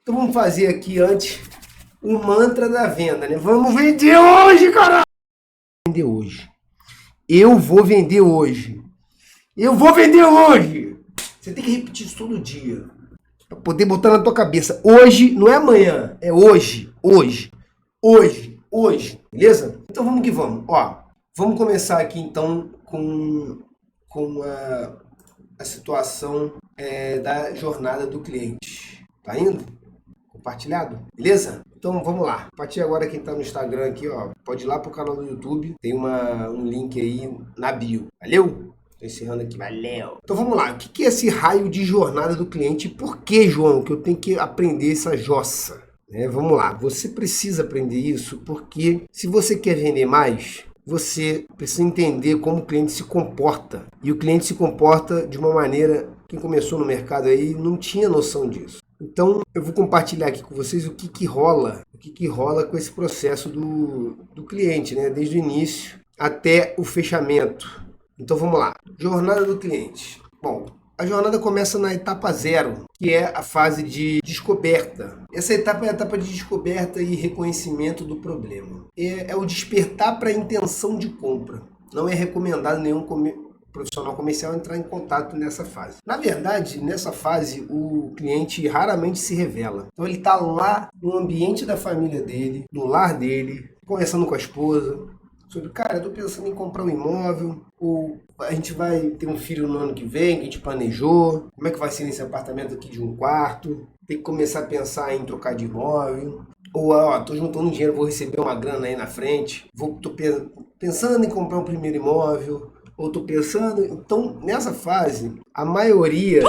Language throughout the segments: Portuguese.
Então vamos fazer aqui antes o mantra da venda, né? Vamos vender hoje, caralho! Vender hoje. Eu vou vender hoje. Eu vou vender hoje! Você tem que repetir isso todo dia. Pra poder botar na tua cabeça. Hoje não é amanhã, é hoje. Hoje. Hoje. Hoje. Beleza? Então vamos que vamos. Ó, vamos começar aqui então com a situação da jornada do cliente. Tá indo? Compartilhado? Beleza? Então vamos lá. A partir de agora, quem tá no Instagram aqui, ó, pode ir lá pro canal do YouTube. Tem um link aí na bio. Valeu? Tô encerrando aqui. Valeu! Então vamos lá. O que é esse raio de jornada do cliente? E por que, João, que eu tenho que aprender essa jossa? Vamos lá. Você precisa aprender isso porque se você quer vender mais, você precisa entender como o cliente se comporta. E o cliente se comporta de uma maneira... Quem começou no mercado aí não tinha noção disso. Então, eu vou compartilhar aqui com vocês o que rola com esse processo do cliente, né? Desde o início até o fechamento. Então, vamos lá. Jornada do cliente. Bom, a jornada começa na etapa 0, que é a fase de descoberta. Essa etapa é a etapa de descoberta e reconhecimento do problema. É o despertar para a intenção de compra. Não é recomendado nenhum profissional comercial entrar em contato nessa fase. Na verdade, nessa fase, o cliente raramente se revela. Então ele está lá no ambiente da família dele, no lar dele, conversando com a esposa, sobre, cara, eu tô pensando em comprar um imóvel, ou a gente vai ter um filho no ano que vem, que a gente planejou, como é que vai ser nesse apartamento aqui de 1 quarto, tem que começar a pensar em trocar de imóvel, ou, ó, tô juntando dinheiro, vou receber uma grana aí na frente, tô pensando em comprar um primeiro imóvel, ou tô pensando... Então, nessa fase, a maioria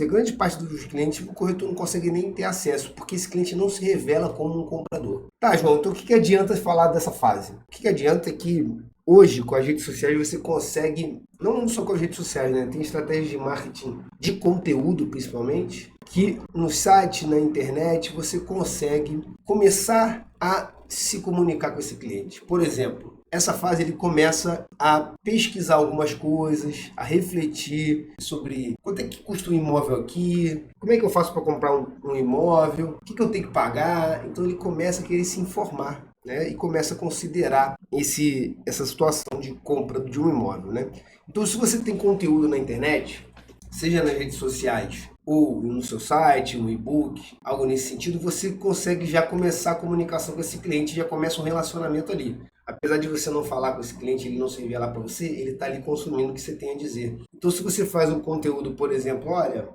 grande parte dos clientes, o corretor não consegue nem ter acesso, porque esse cliente não se revela como um comprador. Tá, João, então o que adianta falar dessa fase? O que adianta é que hoje, com as redes sociais, você consegue, não só com as redes sociais, né? Tem estratégias de marketing de conteúdo, principalmente, que no site, na internet, você consegue começar a se comunicar com esse cliente. Por exemplo, essa fase ele começa a pesquisar algumas coisas, a refletir sobre quanto é que custa um imóvel aqui, como é que eu faço para comprar um imóvel, o que eu tenho que pagar. Então ele começa a querer se informar, né? E começa a considerar essa situação de compra de um imóvel, né? Então se você tem conteúdo na internet, seja nas redes sociais ou no seu site, no e-book, algo nesse sentido, você consegue já começar a comunicação com esse cliente, já começa um relacionamento ali. Apesar de você não falar com esse cliente, ele não se revelar para você, ele está ali consumindo o que você tem a dizer. Então, se você faz um conteúdo, por exemplo, olha,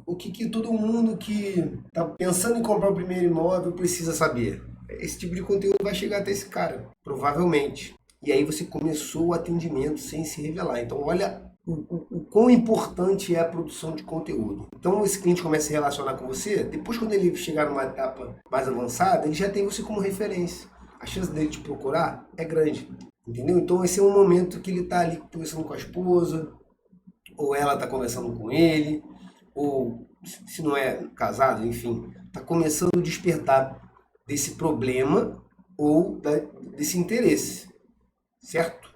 o que todo mundo que está pensando em comprar o primeiro imóvel precisa saber. Esse tipo de conteúdo vai chegar até esse cara, provavelmente. E aí você começou o atendimento sem se revelar. Então, olha o quão importante é a produção de conteúdo. Então, esse cliente começa a se relacionar com você, depois quando ele chegar numa etapa mais avançada, ele já tem você como referência. A chance dele te procurar é grande, entendeu? Então esse é um momento que ele está ali conversando com a esposa, ou ela está conversando com ele, ou se não é casado, enfim, está começando a despertar desse problema ou desse interesse, certo?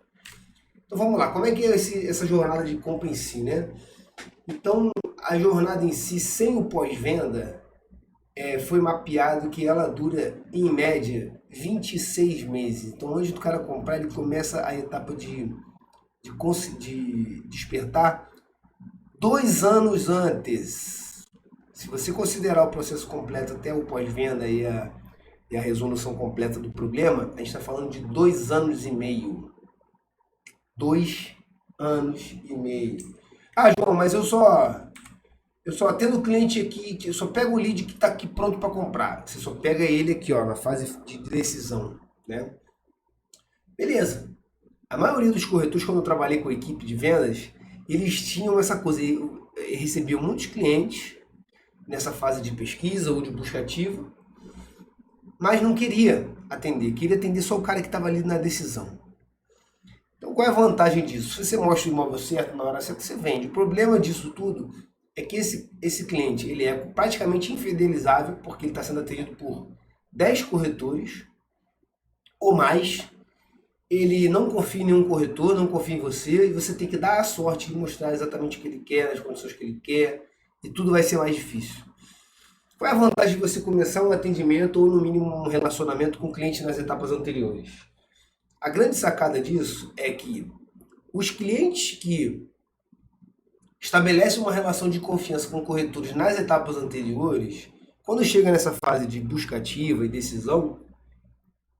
Então vamos lá, como é que é essa jornada de compra em si, né? Então a jornada em si, sem o pós-venda, foi mapeado que ela dura, em média, 26 meses. Então, antes do cara comprar, ele começa a etapa de despertar 2 anos antes. Se você considerar o processo completo até o pós-venda e a resolução completa do problema, a gente está falando de 2 anos e meio. 2 anos e meio. Ah, João, mas eu só atendo o cliente aqui, eu só pego o lead que está aqui pronto para comprar. Você só pega ele aqui, ó, na fase de decisão, né? Beleza. A maioria dos corretores, quando eu trabalhei com a equipe de vendas, eles tinham essa coisa, recebiam muitos clientes nessa fase de pesquisa ou de busca ativa, mas não queria atender só o cara que estava ali na decisão. Então qual é a vantagem disso? Se você mostra o imóvel certo, na hora certa, você vende. O problema disso tudo é que esse cliente ele é praticamente infidelizável, porque ele está sendo atendido por 10 corretores ou mais. Ele não confia em nenhum corretor, não confia em você, e você tem que dar a sorte de mostrar exatamente o que ele quer, as condições que ele quer, e tudo vai ser mais difícil. Qual é a vantagem de você começar um atendimento ou, no mínimo, um relacionamento com o cliente nas etapas anteriores? A grande sacada disso é que os clientes que estabelecem uma relação de confiança com corretores nas etapas anteriores, quando chega nessa fase de busca ativa e decisão,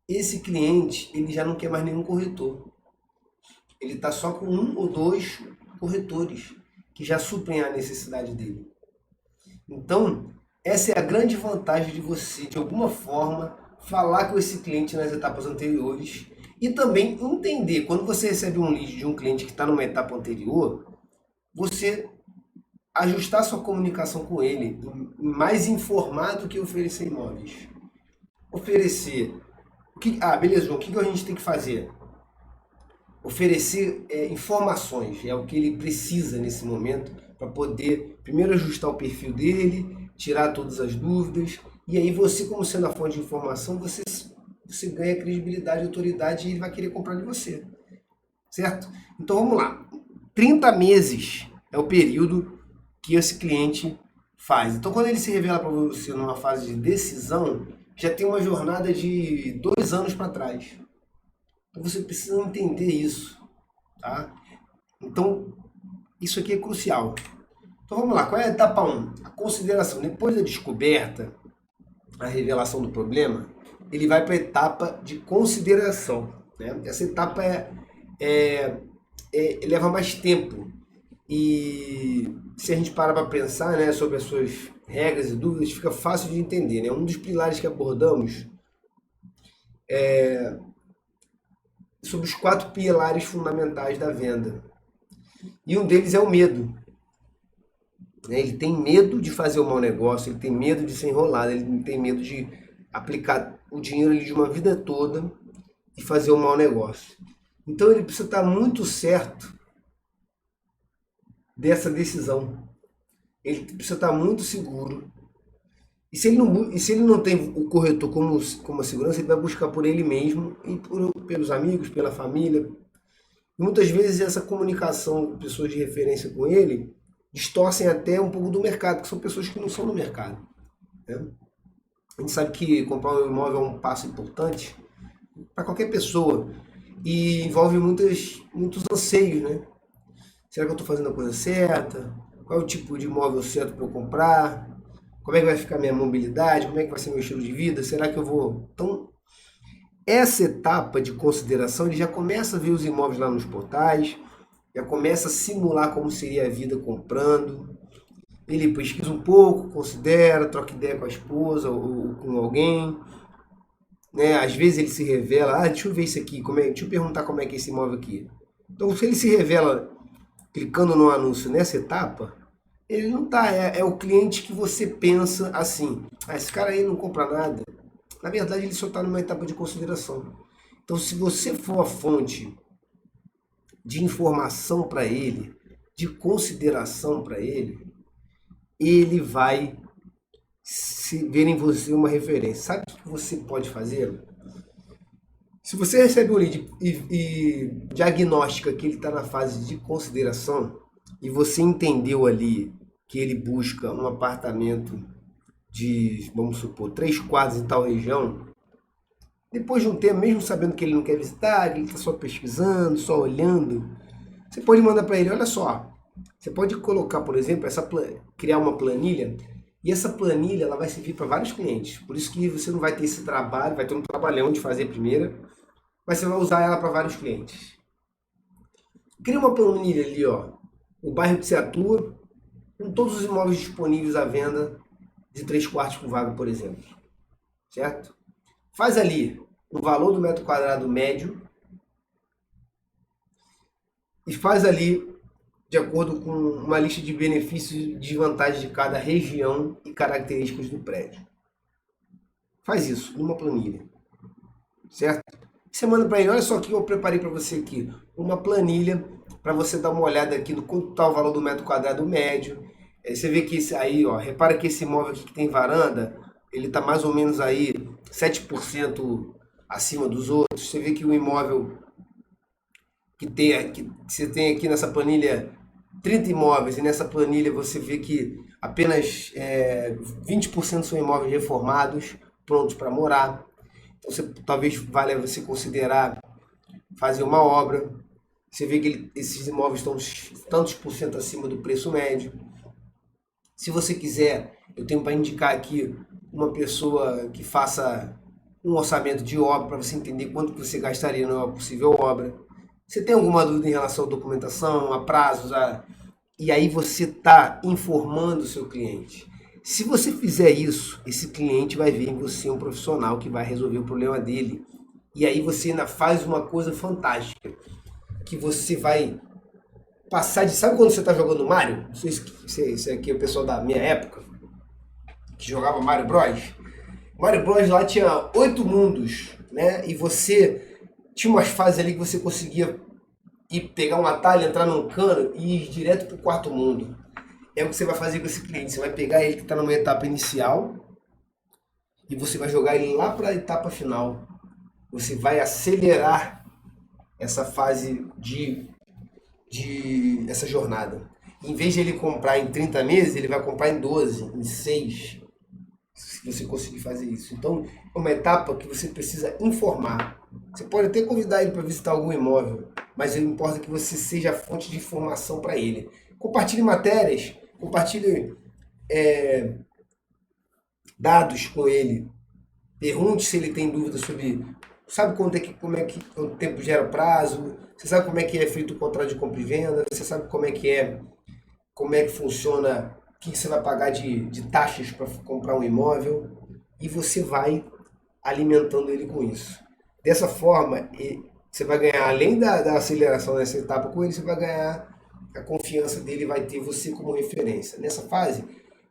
esse cliente ele já não quer mais nenhum corretor. Ele está só com um ou dois corretores que já suprem a necessidade dele. Então, essa é a grande vantagem de você, de alguma forma, falar com esse cliente nas etapas anteriores e também entender, quando você recebe um lead de um cliente que está numa etapa anterior, você ajustar sua comunicação com ele, mais informado que oferecer imóveis. Oferecer. Beleza, João, o que a gente tem que fazer? Oferecer informações, é o que ele precisa nesse momento para poder primeiro ajustar o perfil dele, tirar todas as dúvidas, e aí você, como sendo a fonte de informação, você ganha credibilidade, autoridade e ele vai querer comprar de você, certo? Então vamos lá, 30 meses é o período que esse cliente faz. Então quando ele se revela para você numa fase de decisão, já tem uma jornada de 2 anos para trás. Então você precisa entender isso, tá? Então isso aqui é crucial. Então vamos lá, qual é a etapa 1? A consideração. Depois da descoberta, a revelação do problema, ele vai para a etapa de consideração, né? Essa etapa leva mais tempo. E se a gente parar para pensar, né, sobre as suas regras e dúvidas, fica fácil de entender, né? Um dos pilares que abordamos é sobre os 4 pilares fundamentais da venda. E um deles é o medo. Ele tem medo de fazer um mau negócio, ele tem medo de ser enrolado, ele tem medo de aplicar o dinheiro de uma vida toda e fazer um mau negócio. Então ele precisa estar muito certo dessa decisão. Ele precisa estar muito seguro. E se ele não tem o corretor como a segurança, ele vai buscar por ele mesmo e pelos amigos, pela família. E muitas vezes essa comunicação com pessoas de referência com ele distorcem até um pouco do mercado, que são pessoas que não são do mercado, né? A gente sabe que comprar um imóvel é um passo importante para qualquer pessoa e envolve muitos anseios, né? Será que eu estou fazendo a coisa certa? Qual é o tipo de imóvel certo para eu comprar? Como é que vai ficar minha mobilidade? Como é que vai ser meu estilo de vida? Será que eu vou... Então, essa etapa de consideração, ele já começa a ver os imóveis lá nos portais, já começa a simular como seria a vida comprando. Ele pesquisa um pouco, considera, troca ideia com a esposa ou com alguém, né? Às vezes ele se revela, deixa eu ver isso aqui, deixa eu perguntar como é que é esse imóvel aqui. Então, se ele se revela clicando no anúncio nessa etapa, ele não tá, é o cliente que você pensa assim, esse cara aí não compra nada. Na verdade, ele só está numa etapa de consideração. Então, se você for a fonte de informação para ele, de consideração para ele, ele vai ver em você uma referência. Sabe o que você pode fazer? Se você recebe um lead e diagnostica que ele está na fase de consideração e você entendeu ali que ele busca um apartamento de, vamos supor, 3 quadros em tal região, depois de um tempo, mesmo sabendo que ele não quer visitar, que ele está só pesquisando, só olhando, você pode mandar para ele, olha só, você pode colocar, por exemplo, criar uma planilha, e essa planilha ela vai servir para vários clientes. Por isso que você não vai ter esse trabalho, vai ter um trabalhão de fazer primeiro, mas você vai usar ela para vários clientes. Cria uma planilha ali, ó, o bairro que você atua, com todos os imóveis disponíveis à venda de 3 quartos com vaga, por exemplo. Certo? Faz ali o valor do metro quadrado médio e faz ali de acordo com uma lista de benefícios e desvantagens de cada região e características do prédio. Faz isso numa planilha, certo? Você manda para ele, olha só o que eu preparei para você aqui, uma planilha para você dar uma olhada aqui no quanto está o valor do metro quadrado médio. Você vê que esse aí, ó, repara que esse imóvel aqui que tem varanda, ele está mais ou menos aí 7% acima dos outros. Você vê que o imóvel que você tem aqui nessa planilha 30 imóveis e nessa planilha você vê que apenas 20% são imóveis reformados, prontos para morar. Então talvez valha você considerar fazer uma obra. Você vê que esses imóveis estão tantos por cento acima do preço médio. Se você quiser, eu tenho para indicar aqui uma pessoa que faça um orçamento de obra para você entender quanto que você gastaria numa possível obra. Você tem alguma dúvida em relação à documentação, a prazos, e aí você está informando o seu cliente. Se você fizer isso, esse cliente vai ver em você um profissional que vai resolver o problema dele. E aí você ainda faz uma coisa fantástica, que você vai passar de... Sabe quando você está jogando Mario? Não sei se isso aqui é o pessoal da minha época, que jogava Mario Bros. Mario Bros lá tinha 8 mundos, né? E você tinha umas fases ali que você conseguia ir pegar um atalho, entrar num cano e ir direto pro quarto mundo. É o que você vai fazer com esse cliente. Você vai pegar ele que está numa etapa inicial e você vai jogar ele lá para a etapa final. Você vai acelerar essa fase essa jornada. Em vez de ele comprar em 30 meses, ele vai comprar em 12, em 6, se você conseguir fazer isso. Então, é uma etapa que você precisa informar. Você pode até convidar ele para visitar algum imóvel, mas não importa que você seja a fonte de informação para ele. Compartilhe matérias, compartilhe dados com ele. Pergunte se ele tem dúvidas sobre... Sabe quanto tempo gera prazo? Você sabe como é que é feito o contrato de compra e venda? Você sabe como é que funciona, o que você vai pagar de taxas para comprar um imóvel? E você vai alimentando ele com isso. Dessa forma, você vai ganhar, além da aceleração nessa etapa com ele, você vai ganhar a confiança dele, vai ter você como referência. Nessa fase,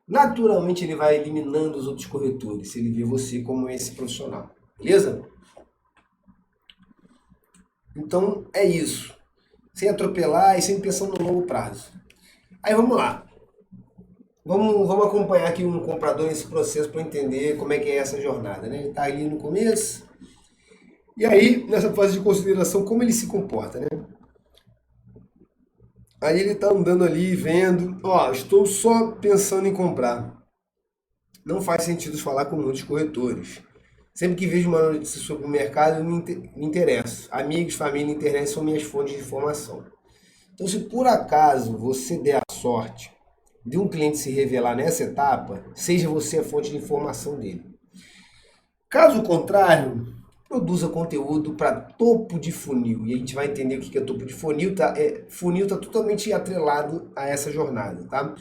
naturalmente ele vai eliminando os outros corretores, se ele vê você como esse profissional. Beleza? Então é isso. Sem atropelar e sempre pensando no longo prazo. Aí vamos lá. Vamos acompanhar aqui um comprador nesse processo para entender como é que é essa jornada, né? Ele está ali no começo. E aí, nessa fase de consideração, como ele se comporta, né? Aí ele está andando ali, vendo. Ó, estou só pensando em comprar. Não faz sentido falar com muitos corretores. Sempre que vejo uma notícia sobre o mercado, eu me interesso. Amigos, família, internet são minhas fontes de informação. Então, se por acaso você der a sorte de um cliente se revelar nessa etapa, seja você a fonte de informação dele. Caso contrário, produza conteúdo para topo de funil. E a gente vai entender o que é topo de funil. Funil está totalmente atrelado a essa jornada, tá?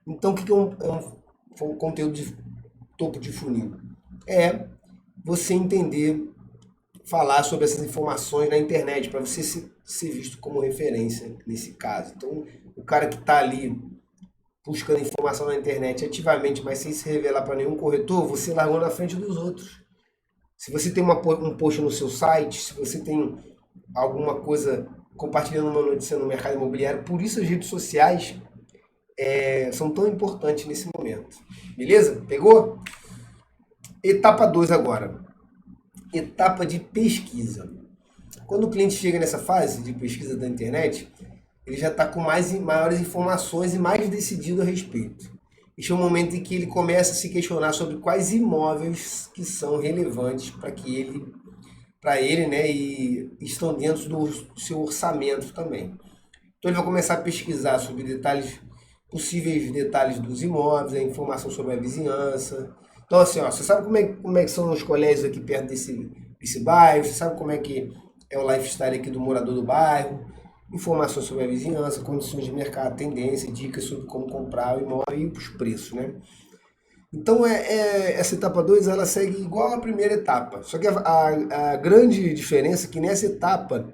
Então, o que é um conteúdo de topo de funil? É você entender, falar sobre essas informações na internet, para você ser visto como referência nesse caso. Então, o cara que está ali buscando informação na internet ativamente, mas sem se revelar para nenhum corretor, você largou na frente dos outros. Se você tem um post no seu site, se você tem alguma coisa compartilhando uma notícia no mercado imobiliário, por isso as redes sociais são tão importantes nesse momento. Beleza? Pegou? Etapa 2 agora. Etapa de pesquisa. Quando o cliente chega nessa fase de pesquisa da internet, ele já está com maiores informações e mais decidido a respeito. Este é o momento em que ele começa a se questionar sobre quais imóveis que são relevantes para ele, né, e estão dentro do seu orçamento também. Então ele vai começar a pesquisar sobre possíveis detalhes dos imóveis, a informação sobre a vizinhança. Então assim, ó, você sabe como é que são os colégios aqui perto desse bairro, você sabe como é que é o lifestyle aqui do morador do bairro, informações sobre a vizinhança, condições de mercado, tendência, dicas sobre como comprar o imóvel e os preços, né? Então essa etapa 2 ela segue igual à primeira etapa, só que a grande diferença é que nessa etapa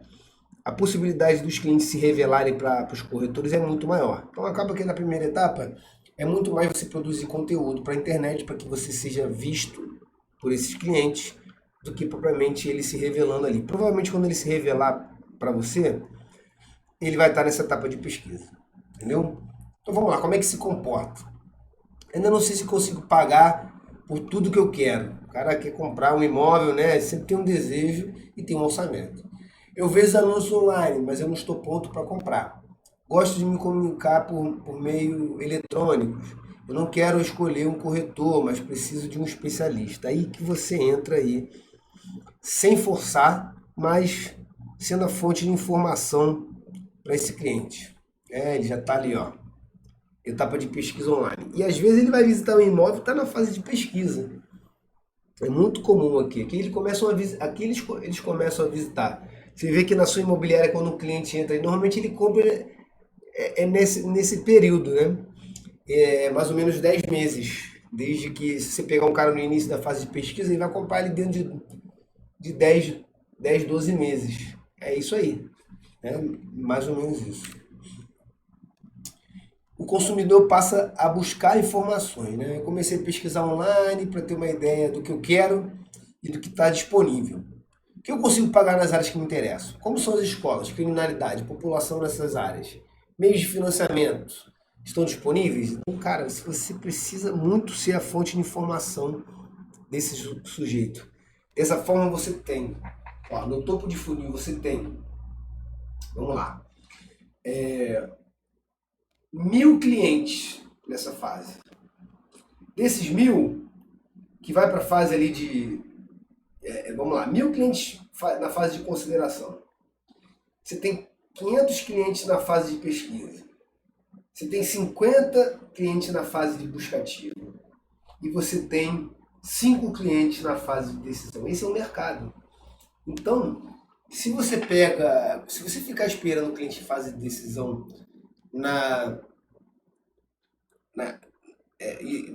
a possibilidade dos clientes se revelarem para os corretores é muito maior. Então acaba que na primeira etapa é muito mais você produzir conteúdo para a internet para que você seja visto por esses clientes do que propriamente ele se revelando ali. Provavelmente quando ele se revelar para você, ele vai estar nessa etapa de pesquisa, entendeu? Então vamos lá, como é que se comporta? Ainda não sei se consigo pagar por tudo que eu quero. O cara quer comprar um imóvel, né? Sempre tem um desejo e tem um orçamento. Eu vejo anúncios online, mas eu não estou pronto para comprar. Gosto de me comunicar por meio eletrônico. Eu não quero escolher um corretor, mas preciso de um especialista. Aí que você entra aí, sem forçar, mas sendo a fonte de informação para esse cliente. Ele já está ali, ó, etapa de pesquisa online. E às vezes ele vai visitar um imóvel e está na fase de pesquisa. É muito comum aqui. Aqui eles começam a visitar. Você vê que na sua imobiliária, quando o cliente entra, normalmente ele compra nesse período, né? Mais ou menos 10 meses. Desde que, se você pegar um cara no início da fase de pesquisa, ele vai comprar ele dentro de 12 meses. É isso aí. Né? Mais ou menos isso. O consumidor passa a buscar informações, né? Eu comecei a pesquisar online para ter uma ideia do que eu quero e do que está disponível. O que eu consigo pagar nas áreas que me interessam? Como são as escolas, criminalidade, população nessas áreas? Meios de financiamento estão disponíveis? Então, cara, se você precisa muito ser a fonte de informação desse sujeito. Dessa forma você tem, ó, no topo de funil você tem, vamos lá, 1.000 clientes nessa fase. Desses 1.000, que vai para a fase ali de, vamos lá, 1.000 clientes na fase de consideração. Você tem 500 clientes na fase de pesquisa. Você tem 50 clientes na fase de busca ativa. E você tem 5 clientes na fase de decisão. Esse é o mercado. Então, se você ficar esperando o cliente em fase de decisão na, na,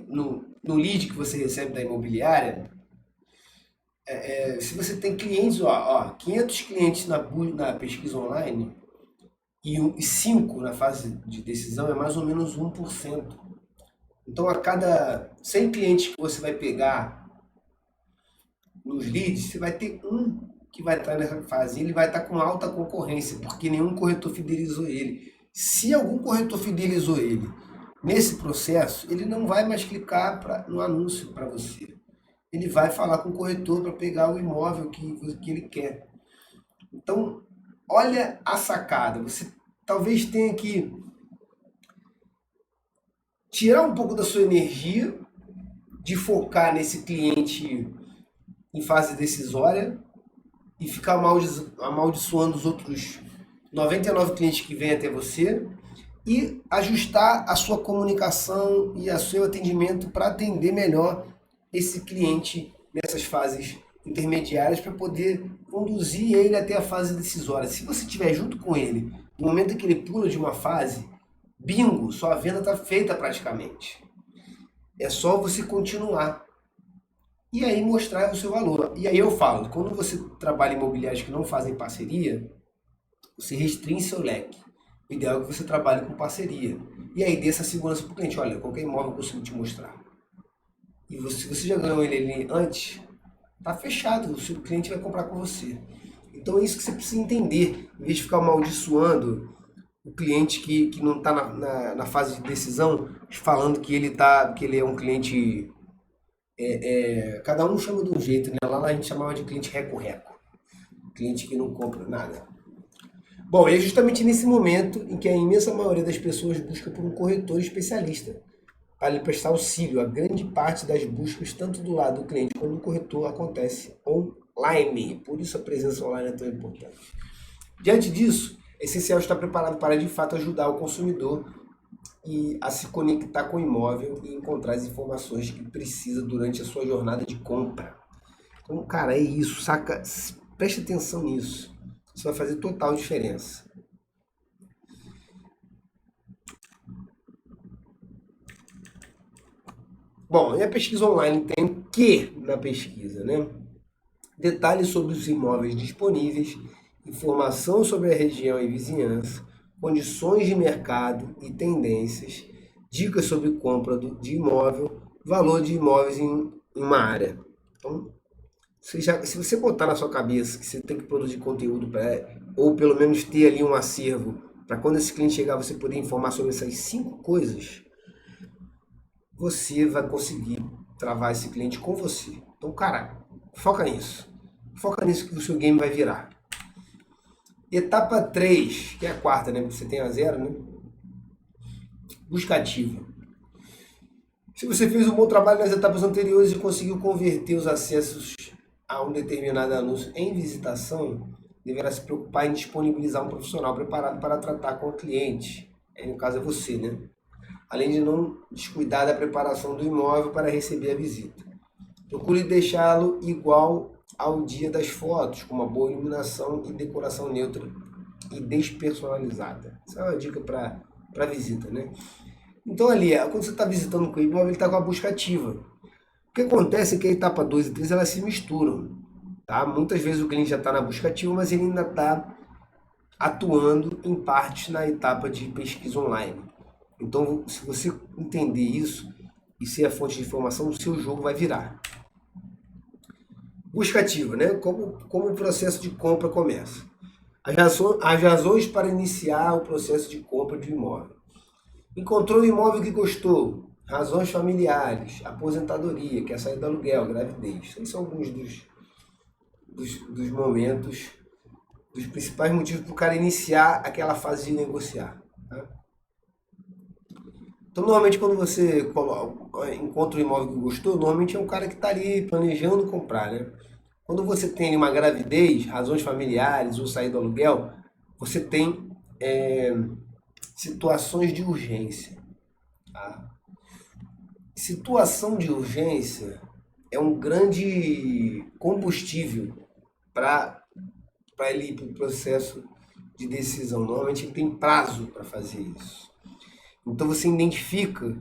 no lead que você recebe da imobiliária, se você tem clientes, 500 clientes na pesquisa online e 5 na fase de decisão, é mais ou menos 1%. Então, a cada 100 clientes que você vai pegar nos leads, você vai ter um que vai estar nessa fase. Ele vai estar com alta concorrência, porque nenhum corretor fidelizou ele. Se algum corretor fidelizou ele nesse processo, ele não vai mais clicar no anúncio para você. Ele vai falar com o corretor para pegar o imóvel que ele quer. Então, olha a sacada. Você talvez tenha que tirar um pouco da sua energia de focar nesse cliente em fase decisória e ficar amaldiçoando os outros 99 clientes que vêm até você e ajustar a sua comunicação e o seu atendimento para atender melhor esse cliente nessas fases intermediárias para poder conduzir ele até a fase decisória. Se você estiver junto com ele no momento que ele pula de uma fase, bingo, sua venda está feita praticamente. É só você continuar e aí mostrar o seu valor. E aí eu falo, quando você trabalha em imobiliários que não fazem parceria, você restringe seu leque. O ideal é que você trabalhe com parceria. E aí dê essa segurança para o cliente. Olha, qualquer imóvel eu consigo te mostrar. E se você já ganhou ele antes, tá fechado. O seu cliente vai comprar com você. Então é isso que você precisa entender. Em vez de ficar amaldiçoando o cliente que não está na fase de decisão, falando que ele é um cliente... cada um chama de um jeito, né? Lá a gente chamava de cliente reco-reco. Cliente que não compra nada. Bom, é justamente nesse momento em que a imensa maioria das pessoas busca por um corretor especialista para lhe prestar auxílio. A grande parte das buscas, tanto do lado do cliente como do corretor, acontece online. Por isso a presença online é tão importante. Diante disso, é essencial estar preparado para, de fato, ajudar o consumidor a se conectar com o imóvel e encontrar as informações que precisa durante a sua jornada de compra. Então, cara, é isso, saca? Preste atenção nisso. Isso vai fazer total diferença. Bom, e a pesquisa online tem o que na pesquisa, né? Detalhes sobre os imóveis disponíveis, informação sobre a região e vizinhança, condições de mercado e tendências, dicas sobre compra de imóvel, valor de imóveis em uma área. Então, se você botar na sua cabeça que você tem que produzir conteúdo ou pelo menos ter ali um acervo, para quando esse cliente chegar você poder informar sobre essas 5 coisas, você vai conseguir travar esse cliente com você. Então, cara, foca nisso. Foca nisso que o seu game vai virar. Etapa 3, que é a quarta, né? Você tem a 0, né? Busca ativa. Se você fez um bom trabalho nas etapas anteriores e conseguiu converter os acessos a um determinado anúncio em visitação, deverá se preocupar em disponibilizar um profissional preparado para tratar com o cliente. Aí, no caso é você, né? Além de não descuidar da preparação do imóvel para receber a visita. Procure deixá-lo igual ao dia das fotos, com uma boa iluminação e decoração neutra e despersonalizada. Essa é uma dica para visita, né? Então ali, quando você está visitando com o imóvel, ele está com a busca ativa. O que acontece é que a etapa 2 e 3 elas se misturam. Tá? Muitas vezes o cliente já está na busca ativa, mas ele ainda está atuando em parte na etapa de pesquisa online. Então, se você entender isso e ser a fonte de informação, o seu jogo vai virar. Busca ativa, né? Como o processo de compra começa. As razões para iniciar o processo de compra de imóvel. Encontrou um imóvel que gostou. Razões familiares, aposentadoria, quer sair do aluguel, gravidez. Esses são alguns dos momentos, dos principais motivos para o cara iniciar aquela fase de negociar. Tá? Então, normalmente, quando você encontra um imóvel que gostou, normalmente é um cara que está ali planejando comprar, né? Quando você tem uma gravidez, razões familiares ou sair do aluguel, você tem situações de urgência. Tá? Situação de urgência é um grande combustível para ele ir para o processo de decisão. Normalmente ele tem prazo para fazer isso. Então você identifica,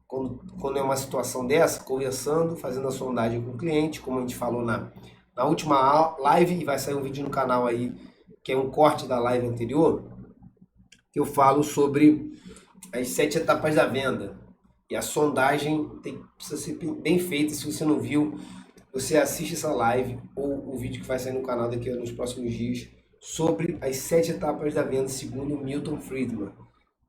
quando é uma situação dessa, conversando, fazendo a sondagem com o cliente, como a gente falou na última live, e vai sair um vídeo no canal aí, que é um corte da live anterior, que eu falo sobre as 7 etapas da venda. E a sondagem precisa ser bem feita. Se você não viu, você assiste essa live ou o vídeo que vai sair no canal daqui nos próximos dias sobre as 7 etapas da venda segundo Milton Friedman.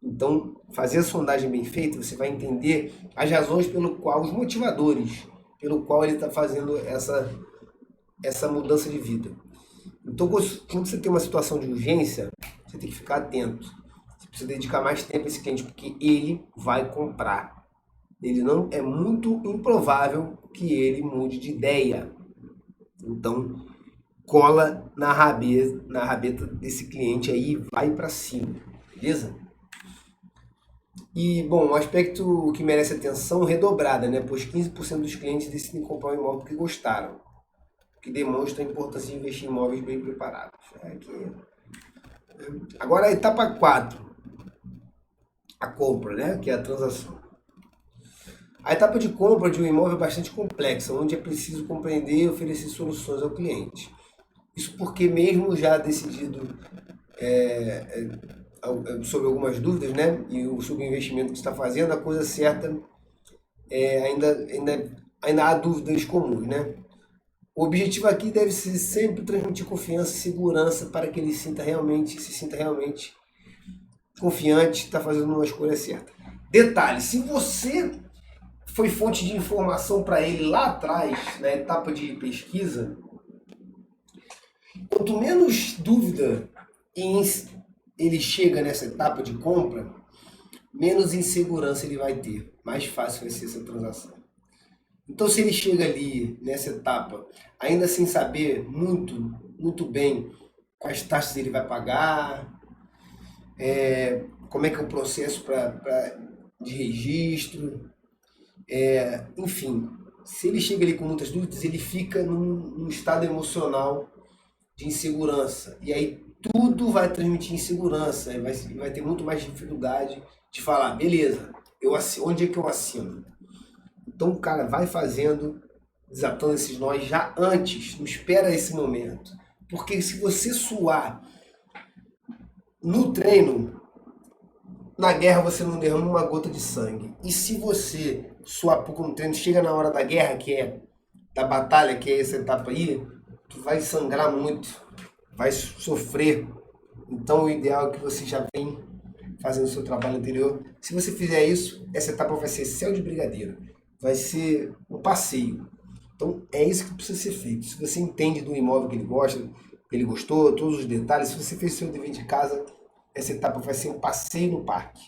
Então, fazer a sondagem bem feita, você vai entender as razões os motivadores pelo qual ele está fazendo essa mudança de vida. Então, quando você tem uma situação de urgência, você tem que ficar atento. Você precisa dedicar mais tempo a esse cliente, porque ele vai comprar. Ele não é muito improvável que ele mude de ideia. Então, cola na rabeta desse cliente aí e vai para cima, beleza? E, bom, um aspecto que merece atenção redobrada, né? Pois 15% dos clientes decidem comprar um imóvel porque gostaram, que demonstra a importância de investir em imóveis bem preparados. Agora a etapa 4, a compra, né? Que é a transação. A etapa de compra de um imóvel é bastante complexa, onde é preciso compreender e oferecer soluções ao cliente. Isso porque mesmo já decidido sobre algumas dúvidas, né? E sobre o investimento que está fazendo, a coisa certa ainda há dúvidas comuns, né? O objetivo aqui deve ser sempre transmitir confiança e segurança para que ele se sinta realmente confiante, está fazendo uma escolha certa. Detalhe, se você foi fonte de informação para ele lá atrás, na etapa de pesquisa, quanto menos dúvida ele chega nessa etapa de compra, menos insegurança ele vai ter, mais fácil vai ser essa transação. Então, se ele chega ali nessa etapa, ainda sem saber muito bem quais taxas ele vai pagar, como é que é o processo de registro, enfim, se ele chega ali com muitas dúvidas, ele fica num estado emocional de insegurança. E aí tudo vai transmitir insegurança, vai ter muito mais dificuldade de falar, beleza, onde é que eu assino? Então o cara vai desatando esses nós já antes, não espera esse momento. Porque se você suar no treino, na guerra você não derrama uma gota de sangue. E se você suar pouco no treino, chega na hora da guerra, que é da batalha, que é essa etapa aí, tu vai sangrar muito, vai sofrer. Então o ideal é que você já vem fazendo o seu trabalho anterior. Se você fizer isso, essa etapa vai ser céu de brigadeiro. Vai ser um passeio. Então é isso que precisa ser feito. Se você entende do imóvel que ele gosta, Ele gostou, todos os detalhes. Se você fez seu dever de casa, essa etapa vai ser um passeio no parque.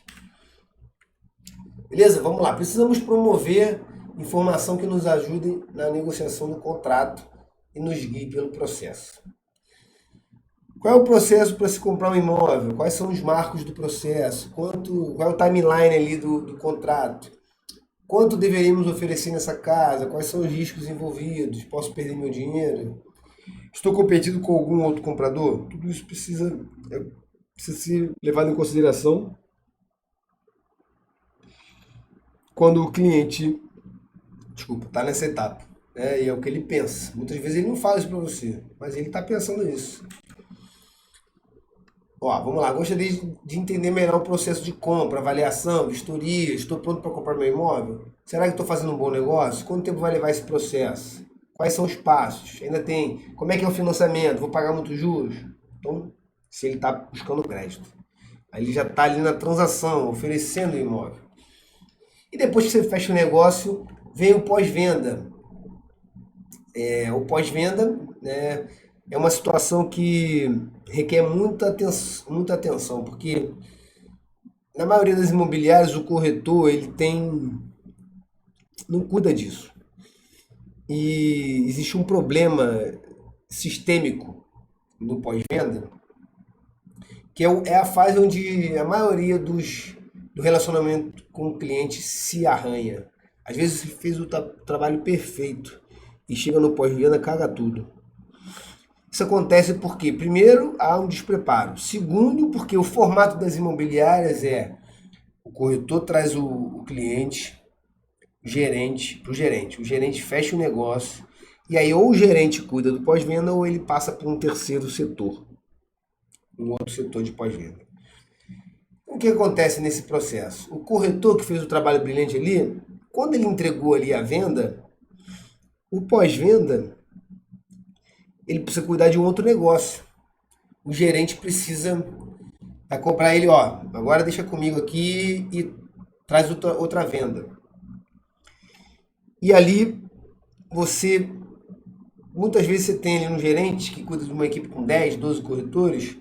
Beleza? Vamos lá. Precisamos promover informação que nos ajude na negociação do contrato e nos guie pelo processo. Qual é o processo para se comprar um imóvel? Quais são os marcos do processo? Qual é o timeline ali do contrato? Quanto deveríamos oferecer nessa casa? Quais são os riscos envolvidos? Posso perder meu dinheiro? Estou competindo com algum outro comprador? Tudo isso precisa ser levado em consideração quando o cliente, está nessa etapa. Né? E é o que ele pensa. Muitas vezes ele não fala isso para você, mas ele está pensando nisso. Ó, vamos lá. Gostaria de entender melhor o processo de compra, avaliação, vistoria. Estou pronto para comprar meu imóvel? Será que estou fazendo um bom negócio? Quanto tempo vai levar esse processo? Quais são os passos? Ainda tem. Como é que é o financiamento? Vou pagar muitos juros? Então, se ele está buscando crédito, aí ele já está ali na transação, oferecendo o imóvel. E depois que você fecha o negócio, vem o pós-venda. O pós-venda, né, é uma situação que requer muita atenção, porque na maioria das imobiliárias o corretor não cuida disso. E existe um problema sistêmico no pós-venda, que é a fase onde a maioria do relacionamento com o cliente se arranha. Às vezes você fez o trabalho perfeito e chega no pós-venda, caga tudo. Isso acontece porque, primeiro, há um despreparo. Segundo, porque o formato das imobiliárias o corretor traz o cliente, gerente, para o gerente. O gerente fecha o negócio e aí ou o gerente cuida do pós-venda ou ele passa para um terceiro setor, um outro setor de pós-venda. O que acontece nesse processo? O corretor que fez o trabalho brilhante ali, quando ele entregou ali a venda, o pós-venda, ele precisa cuidar de um outro negócio. O gerente precisa comprar ele, ó, agora deixa comigo aqui e traz outra venda. E ali muitas vezes você tem ali um gerente que cuida de uma equipe com 10, 12 corretores,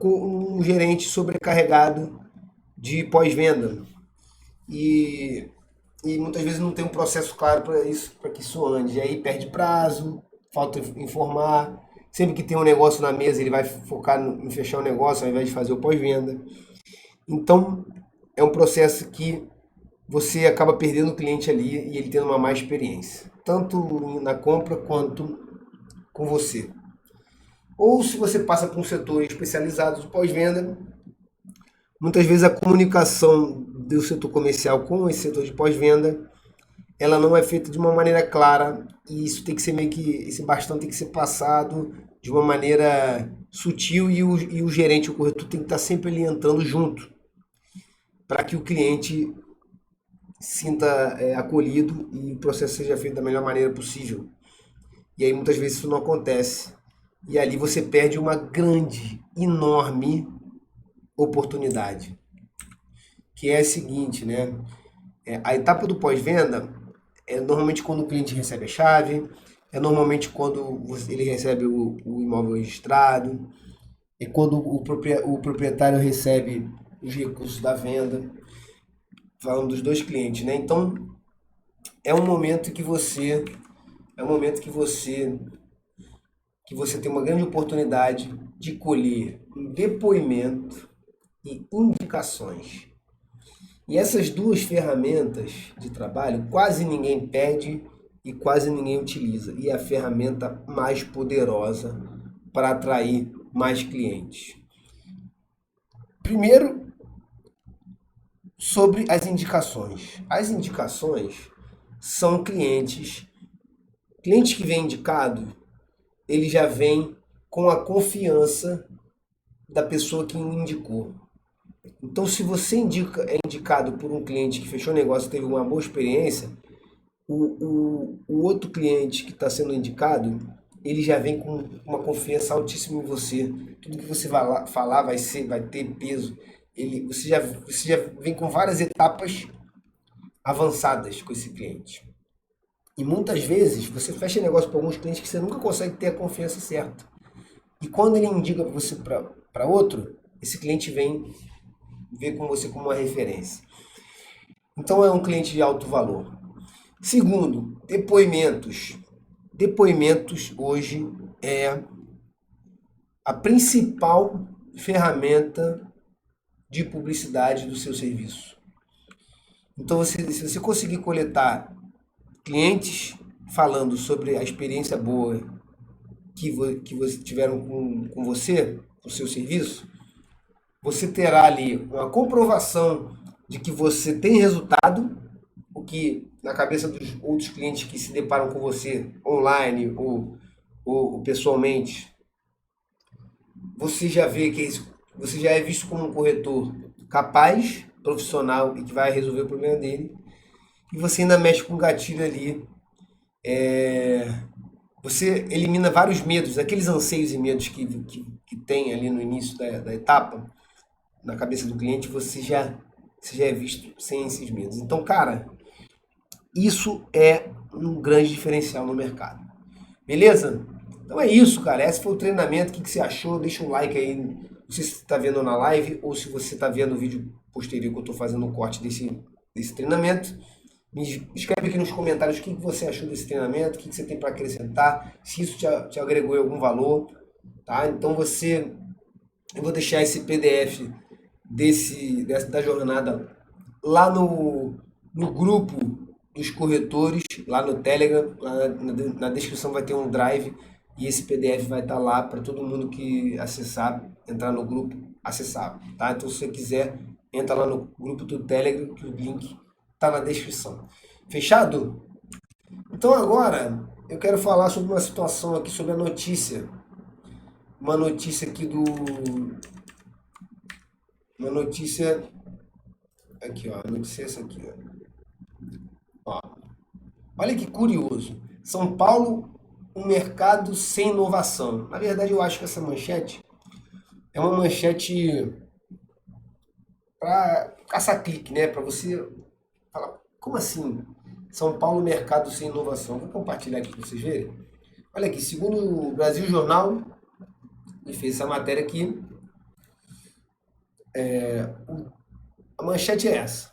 um gerente sobrecarregado de pós-venda. E muitas vezes não tem um processo claro para que isso ande. E aí perde prazo, falta informar. Sempre que tem um negócio na mesa, ele vai focar em fechar o negócio ao invés de fazer o pós-venda. Então, é um processo que você acaba perdendo o cliente ali e ele tendo uma má experiência, tanto na compra quanto com você. Ou se você passa por um setor especializado de pós-venda, muitas vezes a comunicação do setor comercial com esse setor de pós-venda, ela não é feita de uma maneira clara e isso tem que ser esse bastão tem que ser passado de uma maneira sutil e o gerente, o corretor tem que estar sempre ali entrando junto para que o cliente sinta acolhido e o processo seja feito da melhor maneira possível. E aí muitas vezes isso não acontece. E ali você perde uma grande, enorme oportunidade. Que é a seguinte, né? A etapa do pós-venda é normalmente quando o cliente recebe a chave, é normalmente quando ele recebe o imóvel registrado, é quando o proprietário recebe os recursos da venda, falando dos dois clientes, né? Então é um momento que você tem uma grande oportunidade de colher um depoimento e indicações. E essas duas ferramentas de trabalho quase ninguém pede e quase ninguém utiliza. E é a ferramenta mais poderosa para atrair mais clientes. Primeiro, sobre as indicações. As indicações são clientes que vem indicado, ele já vem com a confiança da pessoa que o indicou. Então, se você é indicado por um cliente que fechou negócio e teve uma boa experiência, o outro cliente que está sendo indicado, ele já vem com uma confiança altíssima em você. Tudo que você vai falar vai ter peso. Você já vem com várias etapas avançadas com esse cliente. E muitas vezes você fecha negócio para alguns clientes que você nunca consegue ter a confiança certa. E quando ele indica você para outro, esse cliente vem ver com você como uma referência. Então é um cliente de alto valor. Segundo, depoimentos. Depoimentos hoje é a principal ferramenta de publicidade do seu serviço. Então, se você conseguir coletar clientes falando sobre a experiência boa que você tiveram com você, com o seu serviço, você terá ali uma comprovação de que você tem resultado, o que na cabeça dos outros clientes que se deparam com você online ou pessoalmente, você já vê que você já é visto como um corretor capaz, profissional e que vai resolver o problema dele. E você ainda mexe com um gatilho ali. Você elimina vários medos, aqueles anseios e medos que tem ali no início da etapa, na cabeça do cliente, você já é visto sem esses medos. Então, cara, isso é um grande diferencial no mercado. Beleza? Então é isso, cara. Esse foi o treinamento. O que você achou? Deixa um like aí. Não sei se você está vendo na live ou se você está vendo o vídeo posterior que eu estou fazendo um corte desse treinamento. Me escreve aqui nos comentários o que você achou desse treinamento, o que você tem para acrescentar, se isso te agregou algum valor. Tá? Então eu vou deixar esse PDF da jornada lá no grupo dos corretores, lá no Telegram, lá na descrição vai ter um drive e esse PDF vai estar lá para todo mundo que acessar, entrar no grupo, acessar, tá? Então se você quiser, entra lá no grupo do Telegram, que o link está na descrição. Fechado? Então agora eu quero falar sobre uma situação aqui, sobre a notícia. Uma notícia aqui Uma notícia... Aqui, ó. A notícia é essa aqui, ó. Olha que curioso. São Paulo, um mercado sem inovação. Na verdade, eu acho que essa manchete é uma manchete para caça-clique, né? Para você falar, como assim? São Paulo, mercado sem inovação. Vou compartilhar aqui para vocês verem. Olha aqui, segundo o Brasil Jornal, ele fez essa matéria aqui. A manchete é essa.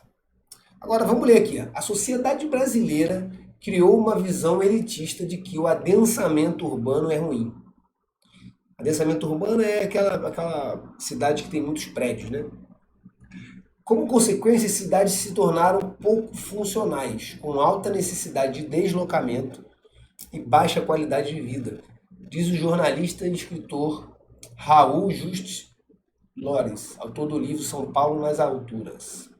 Agora vamos ler aqui. A sociedade brasileira criou uma visão elitista de que o adensamento urbano é ruim. Adensamento urbano é aquela cidade que tem muitos prédios, né? Como consequência, as cidades se tornaram pouco funcionais, com alta necessidade de deslocamento e baixa qualidade de vida, diz o jornalista e escritor Raul Justus Lores, autor do livro São Paulo nas Alturas.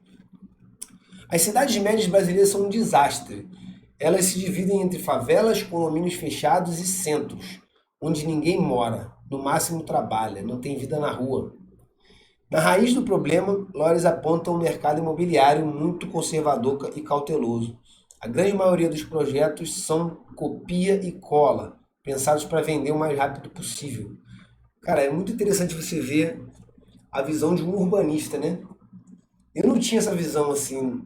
As cidades médias brasileiras são um desastre. Elas se dividem entre favelas, condomínios fechados e centros, onde ninguém mora, no máximo trabalha, não tem vida na rua. Na raiz do problema, Lores aponta um mercado imobiliário muito conservador e cauteloso. A grande maioria dos projetos são copia e cola, pensados para vender o mais rápido possível. Cara, é muito interessante você ver a visão de um urbanista, né? Eu não tinha essa visão assim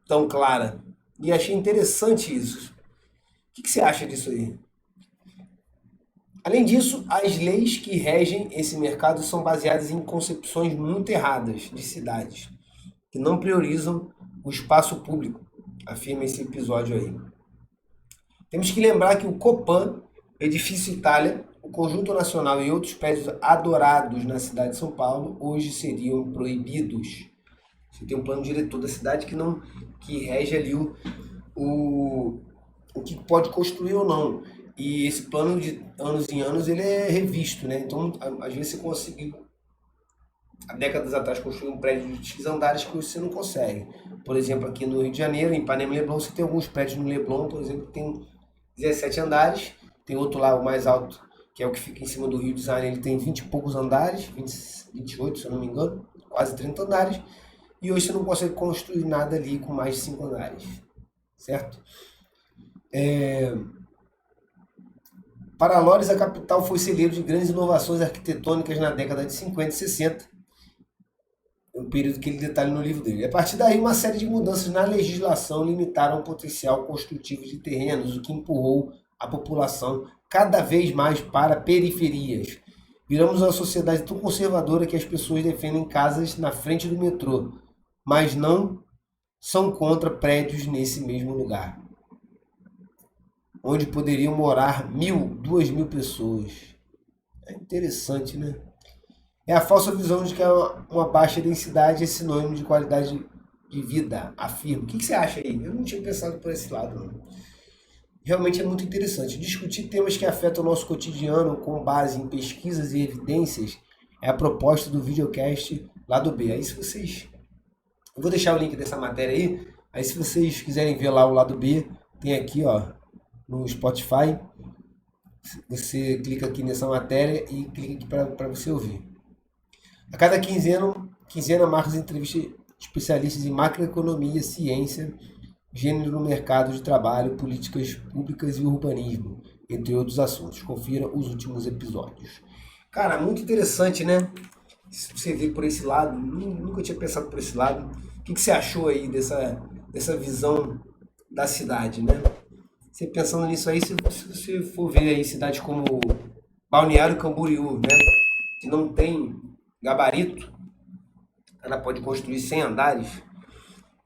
tão clara e achei interessante isso. O que você acha disso aí? Além disso, as leis que regem esse mercado são baseadas em concepções muito erradas de cidades, que não priorizam o espaço público, afirma esse episódio aí. Temos que lembrar que o Copan, Edifício Itália, o Conjunto Nacional e outros prédios adorados na cidade de São Paulo hoje seriam proibidos. Você tem um plano diretor da cidade que rege ali o que pode construir ou não. E esse plano de anos em anos ele é revisto, né? Então, às vezes você conseguiu, há décadas atrás, construir um prédio de X andares que hoje você não consegue. Por exemplo, aqui no Rio de Janeiro, em Ipanema e Leblon, você tem alguns prédios no Leblon, por exemplo, que tem 17 andares. Tem outro lá, o mais alto, que é o que fica em cima do Rio Design, ele tem 20 e poucos andares, 28, se eu não me engano, quase 30 andares. E hoje você não consegue construir nada ali com mais de 5 andares, certo? Para Lores, a capital foi celeiro de grandes inovações arquitetônicas na década de 50 e 60, o período que ele detalha no livro dele. A partir daí, uma série de mudanças na legislação limitaram o potencial construtivo de terrenos, o que empurrou a população cada vez mais para periferias. Viramos uma sociedade tão conservadora que as pessoas defendem casas na frente do metrô, mas não são contra prédios nesse mesmo lugar, onde poderiam morar 1.000, 2.000 pessoas. É interessante, né? É a falsa visão de que uma baixa densidade é sinônimo de qualidade de vida, afirmo. O que você acha aí? Eu não tinha pensado por esse lado, não. Realmente é muito interessante. Discutir temas que afetam o nosso cotidiano com base em pesquisas e evidências é a proposta do videocast Lado B. Aí se vocês... Eu vou deixar o link dessa matéria aí. Aí se vocês quiserem ver lá o Lado B, tem aqui, ó, no Spotify. Você clica aqui nessa matéria e clica aqui para você ouvir. A cada quinzena Marcos entrevista especialistas em macroeconomia, ciência, gênero no mercado de trabalho, políticas públicas e urbanismo, entre outros assuntos. Confira os últimos episódios. Cara, muito interessante, né? Se você vê por esse lado, nunca tinha pensado por esse lado. O que você achou aí dessa visão da cidade, né? Você pensando nisso aí, se você for ver aí cidades como Balneário Camboriú, né? Que não tem gabarito, ela pode construir 100 andares.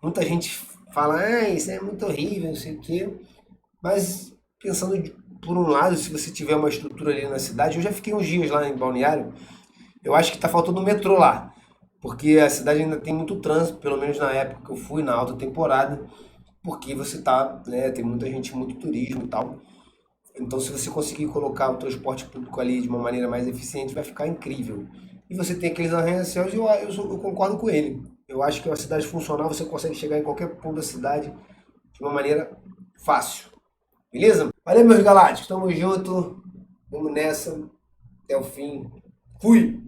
Muita gente fala, isso é muito horrível, não sei o quê. Mas pensando por um lado, se você tiver uma estrutura ali na cidade, eu já fiquei uns dias lá em Balneário, eu acho que tá faltando um metrô lá. Porque a cidade ainda tem muito trânsito, pelo menos na época que eu fui, na alta temporada, porque você tá, né, tem muita gente, muito turismo e tal. Então, se você conseguir colocar o transporte público ali de uma maneira mais eficiente, vai ficar incrível. E você tem aqueles arranha-céus, eu concordo com ele. Eu acho que uma cidade funcional, você consegue chegar em qualquer ponto da cidade de uma maneira fácil. Beleza? Valeu, meus galácticos. Tamo junto. Vamos nessa. Até o fim. Fui!